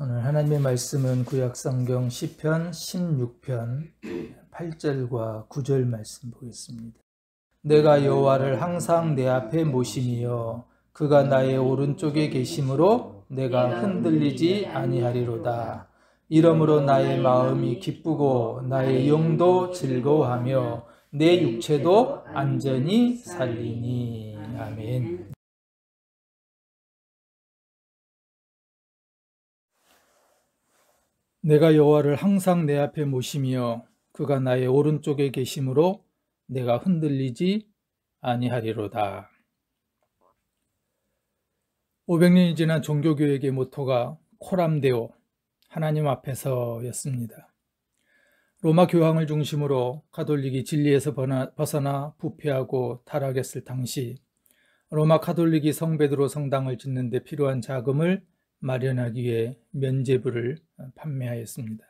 오늘 하나님의 말씀은 구약성경 시편 16편 8절과 9절 말씀 보겠습니다. 내가 여호와를 항상 내 앞에 모심이여 그가 나의 오른쪽에 계심으로 내가 흔들리지 아니하리로다. 이러므로 나의 마음이 기쁘고 나의 영도 즐거워하며 내 육체도 안전히 살리니. 아멘. 내가 여호와를 항상 내 앞에 모심이여 그가 나의 오른쪽에 계심으로 내가 흔들리지 아니하리로다. 500년이 지난 종교교역의 모토가 코람데오, 하나님 앞에서였습니다. 로마 교황을 중심으로 가톨릭이 진리에서 벗어나 부패하고 타락했을 당시 로마 가톨릭이 성 베드로 성당을 짓는 데 필요한 자금을 마련하기 위해 면죄부를 판매하였습니다.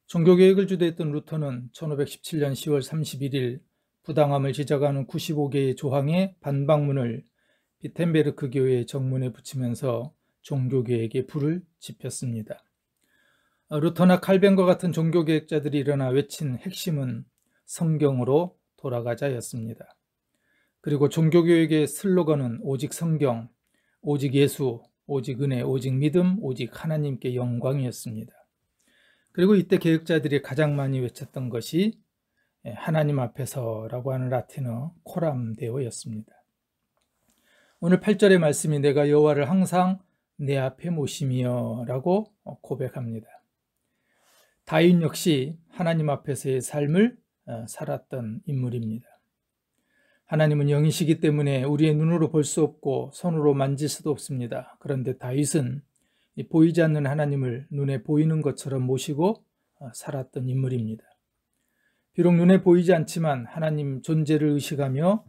종교개혁을 주도했던 루터는 1517년 10월 31일 부당함을 지적하는 95개의 조항의 반박문을 비텐베르크 교회의 정문에 붙이면서 종교개혁에 불을 지폈습니다. 루터나 칼뱅과 같은 종교개혁자들이 일어나 외친 핵심은 성경으로 돌아가자였습니다. 그리고 종교개혁의 슬로건은 오직 성경, 오직 예수, 오직 은혜, 오직 믿음, 오직 하나님께 영광이었습니다. 그리고 이때 개혁자들이 가장 많이 외쳤던 것이 하나님 앞에서라고 하는 라틴어 코람데오였습니다. 오늘 8절의 말씀이 내가 여호와를 항상 내 앞에 모심이여 라고 고백합니다. 다윗 역시 하나님 앞에서의 삶을 살았던 인물입니다. 하나님은 영이시기 때문에 우리의 눈으로 볼 수 없고 손으로 만질 수도 없습니다. 그런데 다윗은 보이지 않는 하나님을 눈에 보이는 것처럼 모시고 살았던 인물입니다. 비록 눈에 보이지 않지만 하나님 존재를 의식하며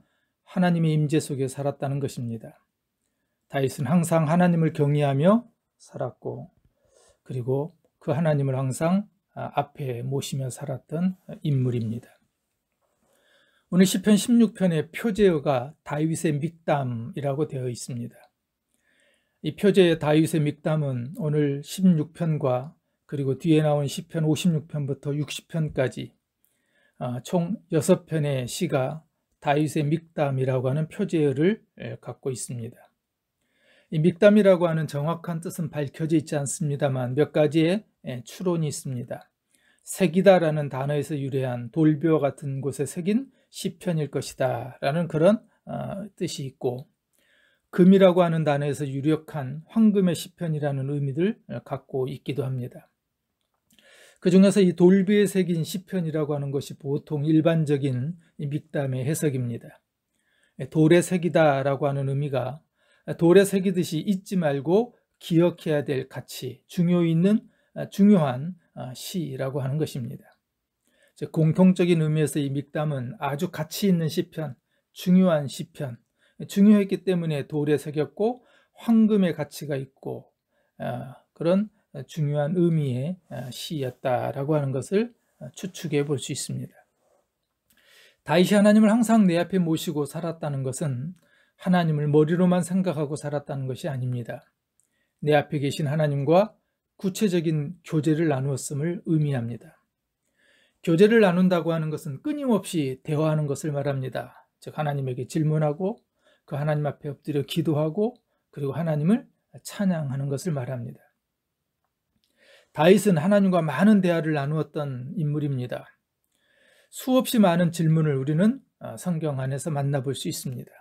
하나님의 임재 속에 살았다는 것입니다. 다윗은 항상 하나님을 경외하며 살았고 그리고 그 하나님을 항상 앞에 모시며 살았던 인물입니다. 오늘 시편 16편의 표제어가 다윗의 믹담이라고 되어 있습니다. 이 표제의 다윗의 믹담은 오늘 16편과 그리고 뒤에 나온 시편 56편부터 60편까지 총 6편의 시가 다윗의 믹담이라고 하는 표제어를 갖고 있습니다. 이 믹담이라고 하는 정확한 뜻은 밝혀져 있지 않습니다만 몇 가지의 추론이 있습니다. 색이다라는 단어에서 유래한 돌벼 같은 곳에 새긴 시편일 것이다 라는 그런 뜻이 있고, 금이라고 하는 단어에서 유력한 황금의 시편이라는 의미를 갖고 있기도 합니다. 그 중에서 이 돌비에 새긴 시편이라고 하는 것이 보통 일반적인 이 믹담의 해석입니다. 돌에 새기다 라고 하는 의미가 돌에 새기듯이 잊지 말고 기억해야 될 가치, 중요한 시라고 하는 것입니다. 즉 공통적인 의미에서 이 믹담은 아주 가치 있는 시편, 중요한 시편, 중요했기 때문에 돌에 새겼고 황금의 가치가 있고 그런 중요한 의미의 시였다라고 하는 것을 추측해 볼 수 있습니다. 다윗이 하나님을 항상 내 앞에 모시고 살았다는 것은 하나님을 머리로만 생각하고 살았다는 것이 아닙니다. 내 앞에 계신 하나님과 구체적인 교제를 나누었음을 의미합니다. 교제를 나눈다고 하는 것은 끊임없이 대화하는 것을 말합니다. 즉 하나님에게 질문하고 그 하나님 앞에 엎드려 기도하고 그리고 하나님을 찬양하는 것을 말합니다. 다윗은 하나님과 많은 대화를 나누었던 인물입니다. 수없이 많은 질문을 우리는 성경 안에서 만나볼 수 있습니다.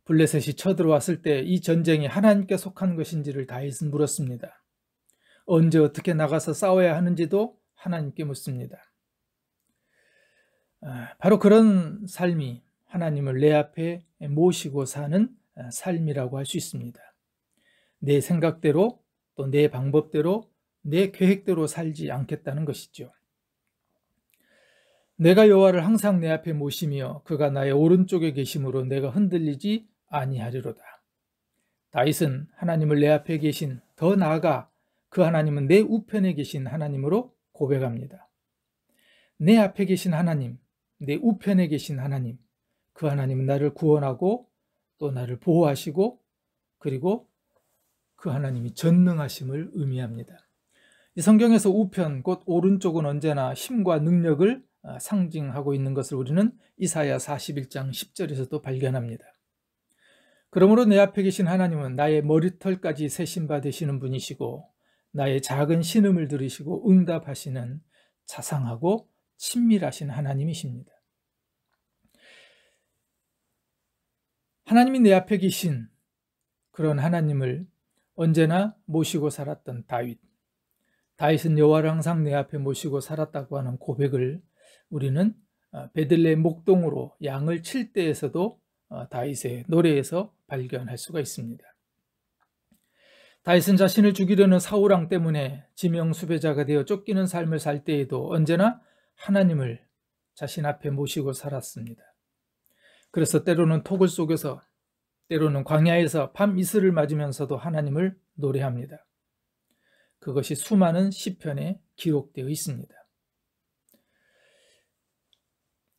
블레셋이 쳐들어왔을 때 이 전쟁이 하나님께 속한 것인지를 다윗은 물었습니다. 언제 어떻게 나가서 싸워야 하는지도 하나님께 묻습니다. 바로 그런 삶이 하나님을 내 앞에 모시고 사는 삶이라고 할 수 있습니다. 내 생각대로 또 내 방법대로 내 계획대로 살지 않겠다는 것이죠. 내가 여호와를 항상 내 앞에 모시며 그가 나의 오른쪽에 계심으로 내가 흔들리지 아니하리로다. 다윗은 하나님을 내 앞에 계신, 더 나아가 그 하나님은 내 우편에 계신 하나님으로 고백합니다. 내 앞에 계신 하나님, 내 우편에 계신 하나님, 그 하나님은 나를 구원하고 또 나를 보호하시고 그리고 그 하나님이 전능하심을 의미합니다. 이 성경에서 우편, 곧 오른쪽은 언제나 힘과 능력을 상징하고 있는 것을 우리는 이사야 41장 10절에서도 발견합니다. 그러므로 내 앞에 계신 하나님은 나의 머리털까지 세신 바 되시는 분이시고 나의 작은 신음을 들으시고 응답하시는 자상하고 친밀하신 하나님이십니다. 하나님이 내 앞에 계신 그런 하나님을 언제나 모시고 살았던 다윗은 여호와를 항상 내 앞에 모시고 살았다고 하는 고백을 우리는 베들레헴 목동으로 양을 칠 때에서도 다윗의 노래에서 발견할 수가 있습니다. 다윗은 자신을 죽이려는 사울왕 때문에 지명수배자가 되어 쫓기는 삶을 살 때에도 언제나 하나님을 자신 앞에 모시고 살았습니다. 그래서 때로는 토굴 속에서, 때로는 광야에서 밤 이슬을 맞으면서도 하나님을 노래합니다. 그것이 수많은 시편에 기록되어 있습니다.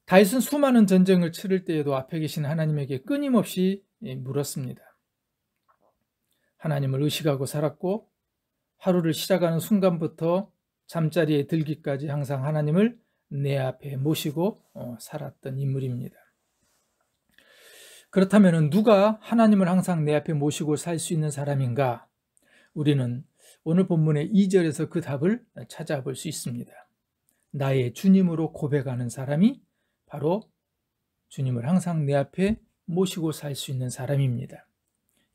다윗은 수많은 전쟁을 치를 때에도 앞에 계신 하나님에게 끊임없이 물었습니다. 하나님을 의식하고 살았고 하루를 시작하는 순간부터 잠자리에 들기까지 항상 하나님을 내 앞에 모시고 살았던 인물입니다. 그렇다면 누가 하나님을 항상 내 앞에 모시고 살 수 있는 사람인가? 우리는 오늘 본문의 2절에서 그 답을 찾아볼 수 있습니다. 나의 주님으로 고백하는 사람이 바로 주님을 항상 내 앞에 모시고 살 수 있는 사람입니다.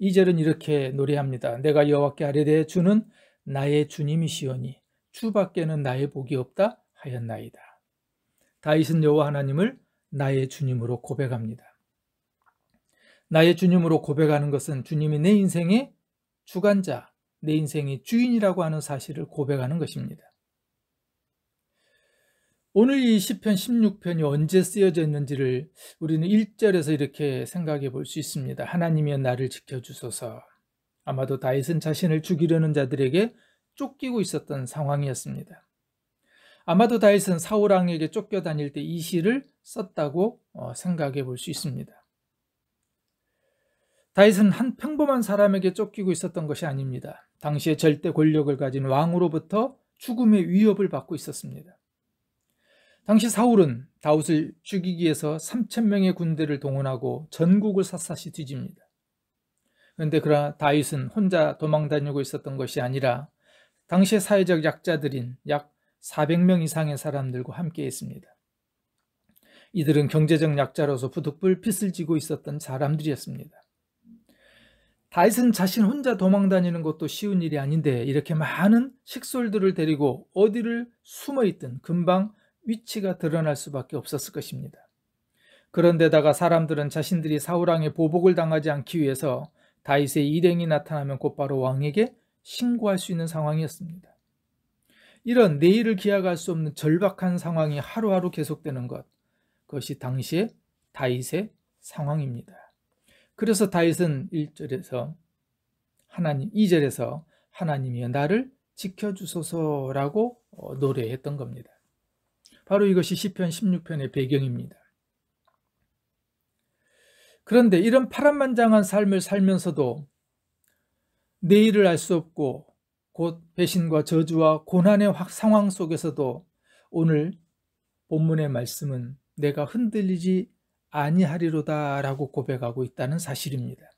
2절은 이렇게 노래합니다. 내가 여호와께 아뢰되 주는 나의 주님이시오니 주밖에는 나의 복이 없다 하였나이다. 다윗은 여호와 하나님을 나의 주님으로 고백합니다. 나의 주님으로 고백하는 것은 주님이 내 인생의 주관자, 내 인생의 주인이라고 하는 사실을 고백하는 것입니다. 오늘 이 시편 16편이 언제 쓰여져 있는지를 우리는 1절에서 이렇게 생각해 볼 수 있습니다. 하나님이여 나를 지켜주소서. 아마도 다윗은 자신을 죽이려는 자들에게 쫓기고 있었던 상황이었습니다. 아마도 다윗은 사울왕에게 쫓겨다닐 때 이 시를 썼다고 생각해 볼 수 있습니다. 다윗은 한 평범한 사람에게 쫓기고 있었던 것이 아닙니다. 당시에 절대 권력을 가진 왕으로부터 죽음의 위협을 받고 있었습니다. 당시 사울은 다윗을 죽이기 위해서 3,000명의 군대를 동원하고 전국을 샅샅이 뒤집니다. 그런데 그러나 다윗은 혼자 도망다니고 있었던 것이 아니라 당시의 사회적 약자들인 약 400명 이상의 사람들과 함께 했습니다. 이들은 경제적 약자로서 부득불 빚을 지고 있었던 사람들이었습니다. 다윗은 자신 혼자 도망다니는 것도 쉬운 일이 아닌데 이렇게 많은 식솔들을 데리고 어디를 숨어있든 금방 위치가 드러날 수밖에 없었을 것입니다. 그런데다가 사람들은 자신들이 사울왕의 보복을 당하지 않기 위해서 다윗의 일행이 나타나면 곧바로 왕에게 신고할 수 있는 상황이었습니다. 이런 내일을 기약할 수 없는 절박한 상황이 하루하루 계속되는 것, 그것이 당시의 다윗의 상황입니다. 그래서 다윗은 2절에서 하나님이여 나를 지켜주소서라고 노래했던 겁니다. 바로 이것이 시편 16편의 배경입니다. 그런데 이런 파란만장한 삶을 살면서도 내일을 알 수 없고 곧 배신과 저주와 고난의 상황 속에서도 오늘 본문의 말씀은 내가 흔들리지 아니하리로다 라고 고백하고 있다는 사실입니다.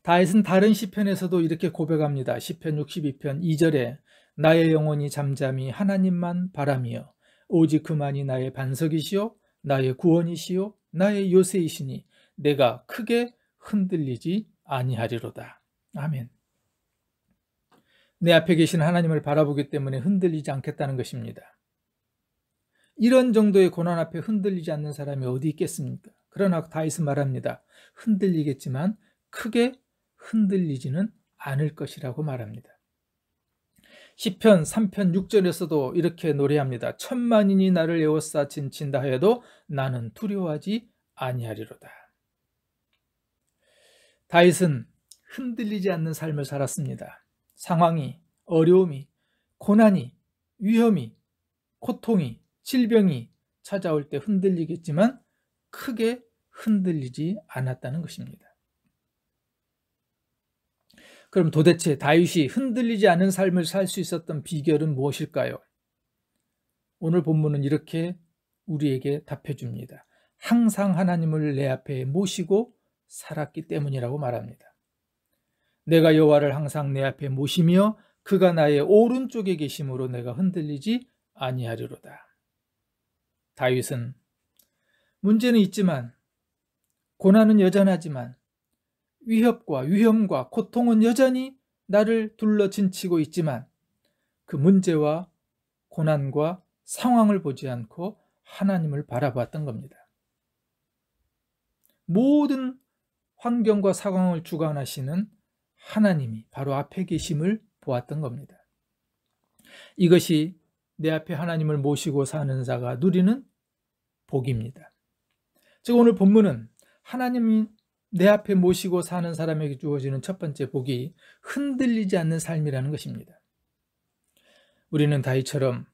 다윗은 다른 시편에서도 이렇게 고백합니다. 시편 62편 2절에 나의 영혼이 잠잠히 하나님만 바라며 오직 그만이 나의 반석이시요 나의 구원이시요 나의 요새이시니 내가 크게 흔들리지 아니하리로다. 아멘. 내 앞에 계신 하나님을 바라보기 때문에 흔들리지 않겠다는 것입니다. 이런 정도의 고난 앞에 흔들리지 않는 사람이 어디 있겠습니까? 그러나 다윗은 말합니다. 흔들리겠지만 크게 흔들리지는 않을 것이라고 말합니다. 시편 3편 6절에서도 이렇게 노래합니다. 천만인이 나를 에워싸 진친다 하여도 나는 두려워하지 아니하리로다. 다윗은 흔들리지 않는 삶을 살았습니다. 상황이, 어려움이, 고난이, 위험이, 고통이, 질병이 찾아올 때 흔들리겠지만 크게 흔들리지 않았다는 것입니다. 그럼 도대체 다윗이 흔들리지 않은 삶을 살 수 있었던 비결은 무엇일까요? 오늘 본문은 이렇게 우리에게 답해 줍니다. 항상 하나님을 내 앞에 모시고 살았기 때문이라고 말합니다. 내가 여호와를 항상 내 앞에 모시며 그가 나의 오른쪽에 계심으로 내가 흔들리지 아니하리로다. 다윗은 문제는 있지만, 고난은 여전하지만, 위협과 위험과 고통은 여전히 나를 둘러 진치고 있지만, 그 문제와 고난과 상황을 보지 않고 하나님을 바라봤던 겁니다. 모든 환경과 상황을 주관하시는 하나님이 바로 앞에 계심을 보았던 겁니다. 이것이 내 앞에 하나님을 모시고 사는 자가 누리는 복입니다. 즉 오늘 본문은 하나님이 내 앞에 모시고 사는 사람에게 주어지는 첫 번째 복이 흔들리지 않는 삶이라는 것입니다. 우리는 다윗처럼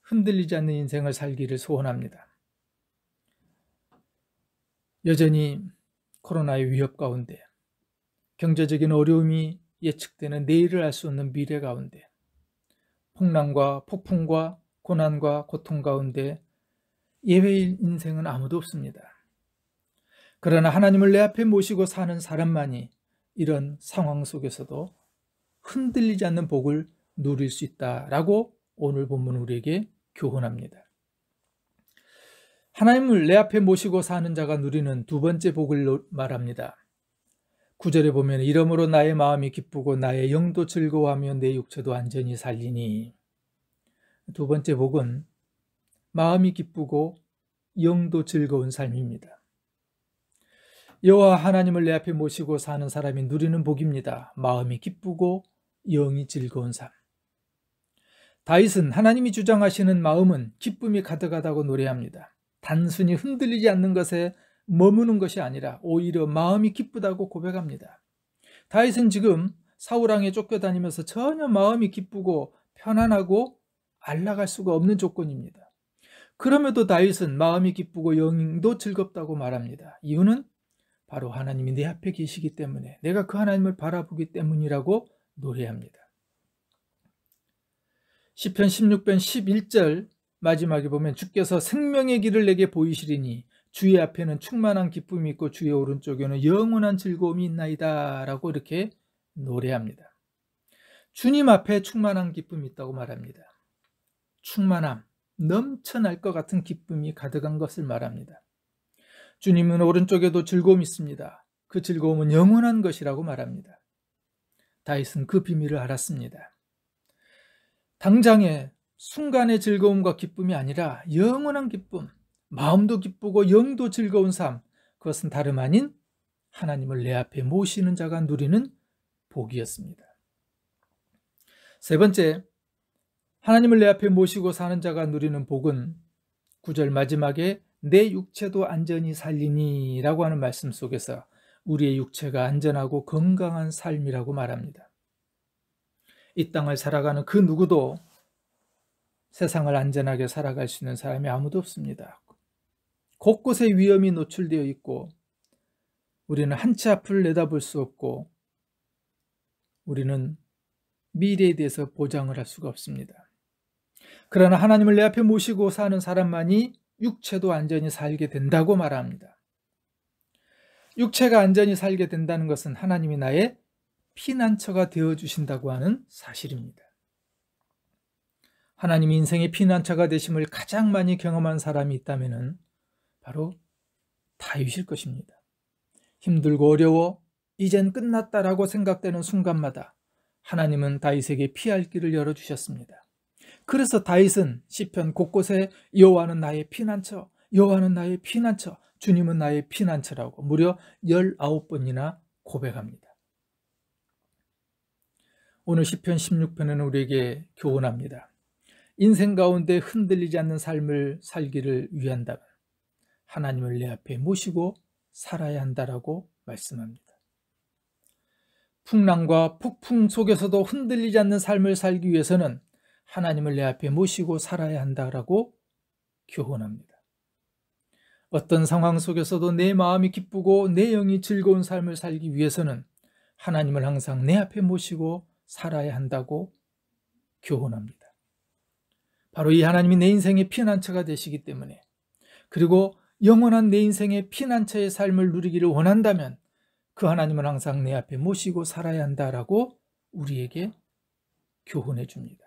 흔들리지 않는 인생을 살기를 소원합니다. 여전히 코로나의 위협 가운데, 경제적인 어려움이 예측되는 내일을 알 수 없는 미래 가운데, 풍랑과 폭풍과 고난과 고통 가운데 예외인 인생은 아무도 없습니다. 그러나 하나님을 내 앞에 모시고 사는 사람만이 이런 상황 속에서도 흔들리지 않는 복을 누릴 수 있다라고 오늘 본문 우리에게 교훈합니다. 하나님을 내 앞에 모시고 사는 자가 누리는 두 번째 복을 말합니다. 9절에 보면 이러므로 나의 마음이 기쁘고 나의 영도 즐거워하며 내 육체도 안전히 살리니. 두 번째 복은 마음이 기쁘고 영도 즐거운 삶입니다. 여호와 하나님을 내 앞에 모시고 사는 사람이 누리는 복입니다. 마음이 기쁘고 영이 즐거운 삶. 다윗은 하나님이 주장하시는 마음은 기쁨이 가득하다고 노래합니다. 단순히 흔들리지 않는 것에 머무는 것이 아니라 오히려 마음이 기쁘다고 고백합니다. 다윗은 지금 사울왕에 쫓겨다니면서 전혀 마음이 기쁘고 편안하고 안락할 수가 없는 조건입니다. 그럼에도 다윗은 마음이 기쁘고 영도 즐겁다고 말합니다. 이유는 바로 하나님이 내 앞에 계시기 때문에, 내가 그 하나님을 바라보기 때문이라고 노래합니다. 시편 16편 11절 마지막에 보면 주께서 생명의 길을 내게 보이시리니 주의 앞에는 충만한 기쁨이 있고 주의 오른쪽에는 영원한 즐거움이 있나이다 라고 이렇게 노래합니다. 주님 앞에 충만한 기쁨이 있다고 말합니다. 충만함, 넘쳐날 것 같은 기쁨이 가득한 것을 말합니다. 주님은 오른쪽에도 즐거움이 있습니다. 그 즐거움은 영원한 것이라고 말합니다. 다윗은 그 비밀을 알았습니다. 당장의 순간의 즐거움과 기쁨이 아니라 영원한 기쁨, 마음도 기쁘고 영도 즐거운 삶, 그것은 다름 아닌 하나님을 내 앞에 모시는 자가 누리는 복이었습니다. 세 번째, 하나님을 내 앞에 모시고 사는 자가 누리는 복은 9절 마지막에 내 육체도 안전히 살리니 라고 하는 말씀 속에서 우리의 육체가 안전하고 건강한 삶이라고 말합니다. 이 땅을 살아가는 그 누구도 세상을 안전하게 살아갈 수 있는 사람이 아무도 없습니다. 곳곳에 위험이 노출되어 있고 우리는 한 치 앞을 내다볼 수 없고 우리는 미래에 대해서 보장을 할 수가 없습니다. 그러나 하나님을 내 앞에 모시고 사는 사람만이 육체도 안전히 살게 된다고 말합니다. 육체가 안전히 살게 된다는 것은 하나님이 나의 피난처가 되어주신다고 하는 사실입니다. 하나님이 인생의 피난처가 되심을 가장 많이 경험한 사람이 있다면 바로 다윗일 것입니다. 힘들고 어려워 이젠 끝났다라고 생각되는 순간마다 하나님은 다윗에게 피할 길을 열어주셨습니다. 그래서 다윗은 시편 곳곳에 여호와는 나의 피난처, 여호와는 나의 피난처, 주님은 나의 피난처라고 무려 19번이나 고백합니다. 오늘 시편 16편은 우리에게 교훈합니다. 인생 가운데 흔들리지 않는 삶을 살기를 위한다면 하나님을 내 앞에 모시고 살아야 한다라고 말씀합니다. 풍랑과 폭풍 속에서도 흔들리지 않는 삶을 살기 위해서는 하나님을 내 앞에 모시고 살아야 한다라고 교훈합니다. 어떤 상황 속에서도 내 마음이 기쁘고 내 영이 즐거운 삶을 살기 위해서는 하나님을 항상 내 앞에 모시고 살아야 한다고 교훈합니다. 바로 이 하나님이 내 인생의 피난처가 되시기 때문에, 그리고 영원한 내 인생의 피난처의 삶을 누리기를 원한다면 그 하나님을 항상 내 앞에 모시고 살아야 한다라고 우리에게 교훈해 줍니다.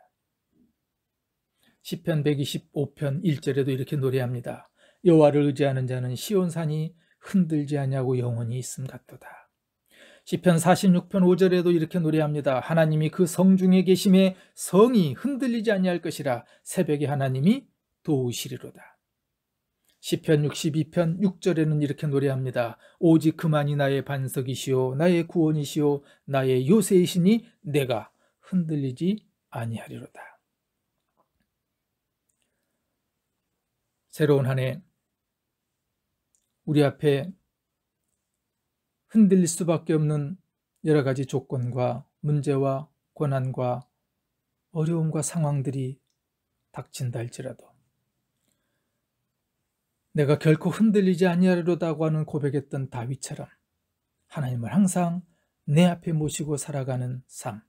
시편 125편 1절에도 이렇게 노래합니다. 여호와를 의지하는 자는 시온산이 흔들지 아니하고 영원히 있음 같도다. 시편 46편 5절에도 이렇게 노래합니다. 하나님이 그 성중에 계심에 성이 흔들리지 아니할 것이라. 새벽에 하나님이 도우시리로다. 시편 62편 6절에는 이렇게 노래합니다. 오직 그만이 나의 반석이시오 나의 구원이시오 나의 요새이시니 내가 흔들리지 아니하리로다. 새로운 한 해 우리 앞에 흔들릴 수밖에 없는 여러 가지 조건과 문제와 고난과 어려움과 상황들이 닥친다 할지라도 내가 결코 흔들리지 아니하리로다고 하는 고백했던 다윗처럼 하나님을 항상 내 앞에 모시고 살아가는 삶,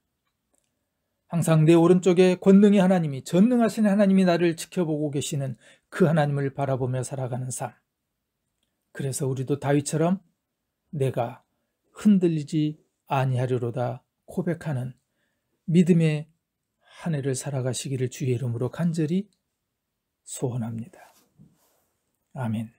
항상 내 오른쪽에 권능의 하나님이, 전능하신 하나님이 나를 지켜보고 계시는 그 하나님을 바라보며 살아가는 삶. 그래서 우리도 다윗처럼 내가 흔들리지 아니하리로다 고백하는 믿음의 한 해를 살아가시기를 주의 이름으로 간절히 소원합니다. 아멘.